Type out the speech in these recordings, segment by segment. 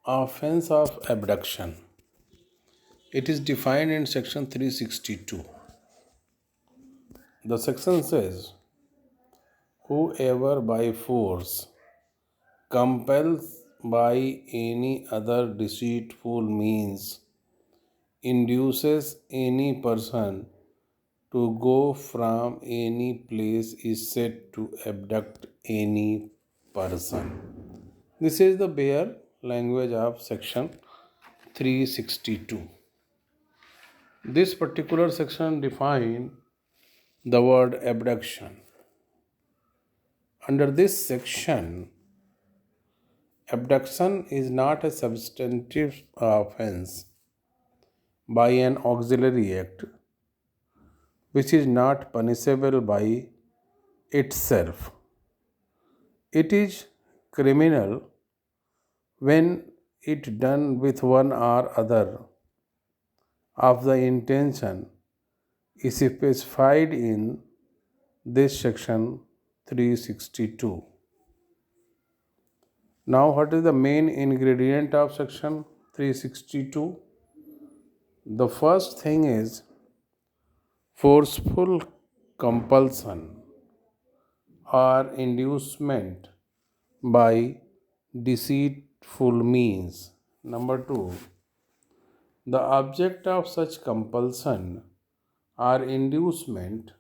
Offense of abduction. It is defined in section 362. The section says, whoever by force compels by any other deceitful means induces any person to go from any place is said to abduct any person. This is the bare language of section 362. This particular section defines the word abduction. Under this section, abduction is not a substantive offense by an auxiliary act which is not punishable by itself. It is criminal when it done with one or other of the intention is specified in this section 362. Now, what is the main ingredient of section 362? The first thing is forceful compulsion or inducement by deceitful means. Number two, the object of such compulsion or inducement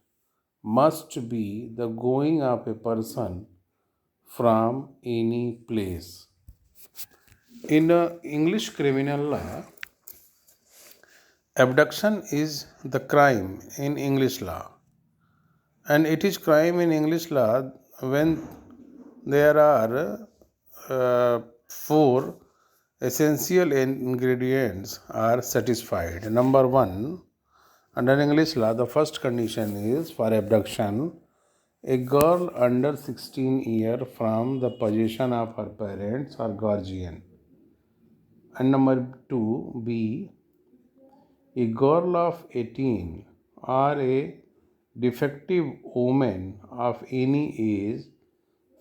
must be the going of a person from any place. In English criminal law, abduction is the crime in English law, and it is crime in English law when there are four essential ingredients are satisfied. Number one, under English law, the first condition is for abduction a girl under 16 years from the possession of her parents or guardian. And number two, B, a girl of 18 or a defective woman of any age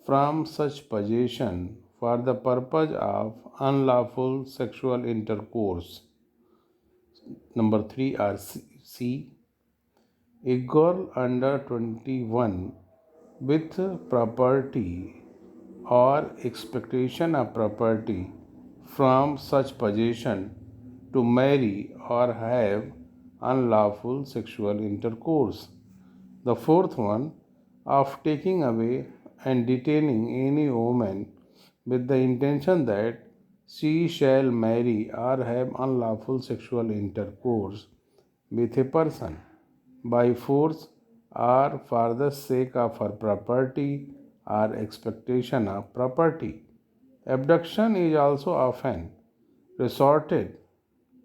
from such possession for the purpose of unlawful sexual intercourse. Number three, or C, a girl under 21 with property or expectation of property from such possession to marry or have unlawful sexual intercourse. The fourth one, of taking away and detaining any woman with the intention that she shall marry or have unlawful sexual intercourse with a person by force or for the sake of her property or expectation of property. Abduction is also often resorted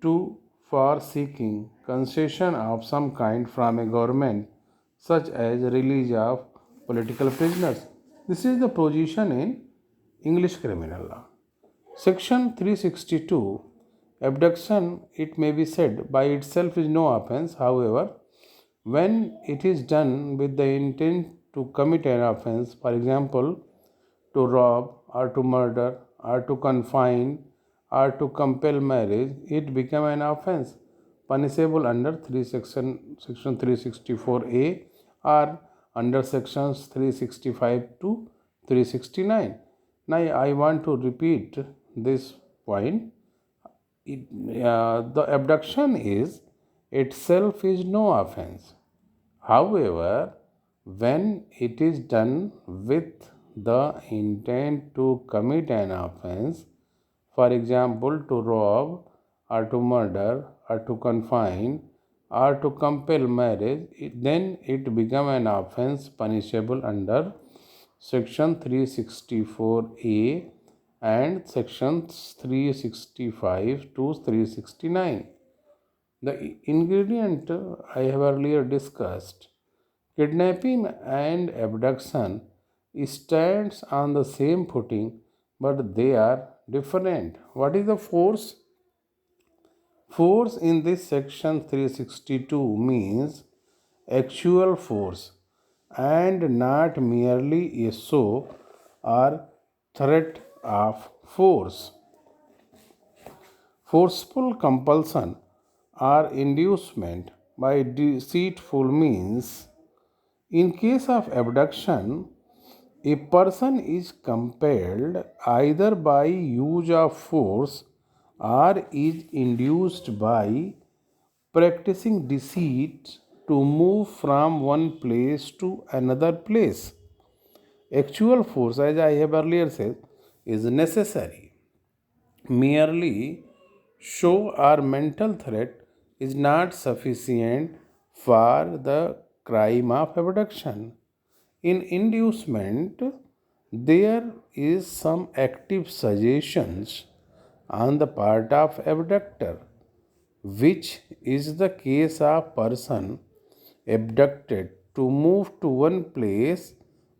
to for seeking concession of some kind from a government, such as release of political prisoners. This is the position in English criminal law. Section 362, abduction, it may be said, by itself is no offense. However, when it is done with the intent to commit an offense, for example, to rob or to murder or to confine or to compel marriage, it become an offense punishable under section 364A or under sections 365 to 369. Now I want to repeat this point. The abduction is itself is no offense. However, when it is done with the intent to commit an offense, for example, to rob or to murder or to confine or to compel marriage, then it become an offense punishable under section 364A and sections 365 to 369. The ingredient I have earlier discussed, kidnapping and abduction stands on the same footing, but they are different. What is the force? Force in this section 362 means actual force and not merely a show or threat of force. Forceful compulsion or inducement by deceitful means. In case of abduction, a person is compelled either by use of force or is induced by practicing deceit to move from one place to another place. Actual force, as I have earlier said, is necessary. Merely show or mental threat is not sufficient for the crime of abduction. In inducement, there is some active suggestions on the part of abductor, which is the case of person abducted to move to one place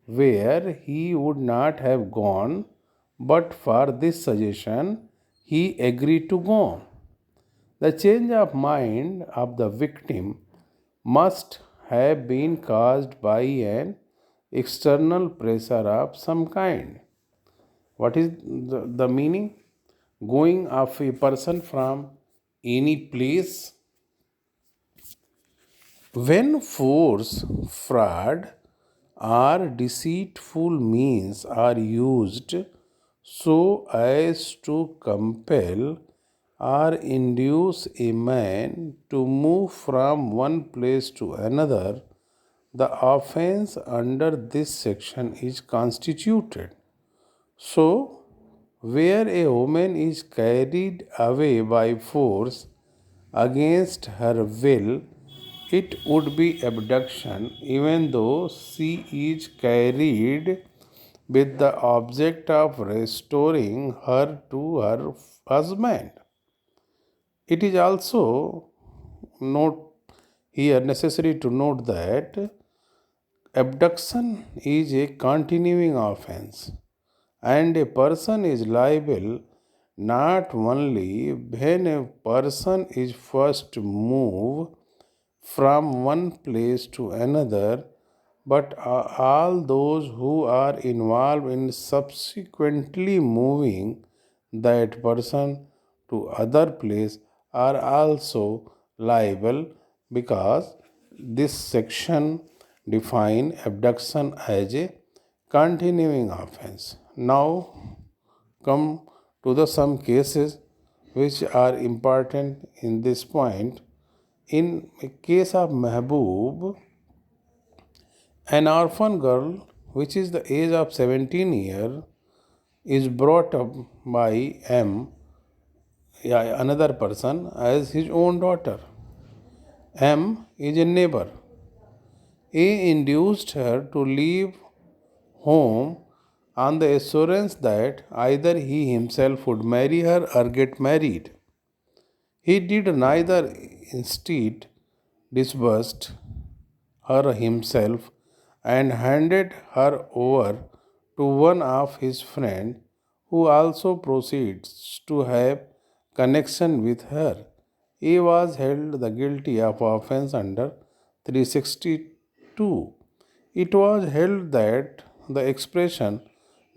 where he would not have gone, but for this suggestion he agreed to go. The change of mind of the victim must have been caused by an external pressure of some kind. What is the meaning? Going of a person from any place. When force, fraud, or deceitful means are used so as to compel or induce a man to move from one place to another, the offense under this section is constituted. So, where a woman is carried away by force against her will, it would be abduction even though she is carried with the object of restoring her to her husband. It is also note here necessary to note that abduction is a continuing offense and a person is liable not only when a person is first moved from one place to another, but all those who are involved in subsequently moving that person to other place are also liable, because this section define abduction as a continuing offense. Now come to the some cases which are important in this point. In a case of Mehboob, an orphan girl which is the age of 17 years is brought up by M, yeah, another person, as his own daughter. M is a neighbor. A induced her to leave home on the assurance that either he himself would marry her or get married. He did neither. Instead disbursed her himself and handed her over to one of his friends, who also proceeds to have connection with her. He was held the guilty of offense under 362. It was held that the expression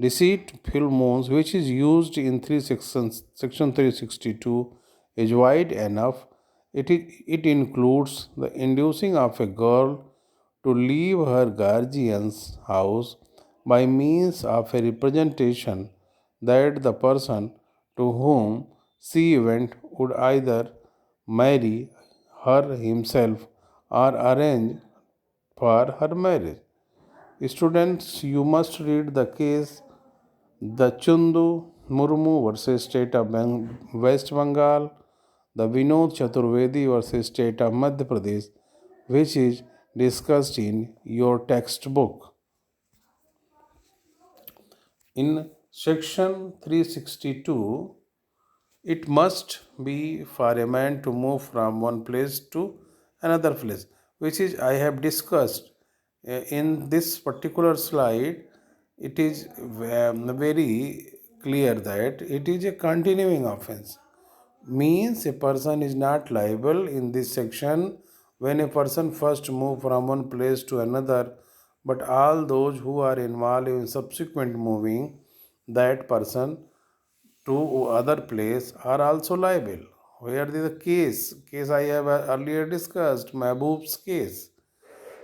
deceitful moons, which is used in section 362, is wide enough. It includes the inducing of a girl to leave her guardian's house by means of a representation that the person to whom she went would either marry her himself or arrange for her marriage. Students, you must read the case the Chundu Murmu versus State of West Bengal, the Vinod Chaturvedi versus State of Madhya Pradesh, which is discussed in your textbook. In section 362, it must be for a man to move from one place to another place, which is I have discussed in this particular slide. It is very clear that it is a continuing offense, means a person is not liable in this section when a person first move from one place to another, but all those who are involved in subsequent moving that person to other place are also liable. Where the case I have earlier discussed, Mahbub's case.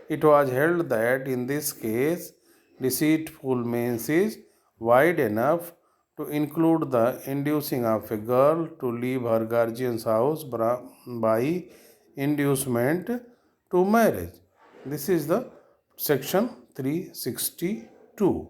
It was held that in this case, deceitful means is wide enough to include the inducing of a girl to leave her guardian's house by inducement to marriage. This is the section 362.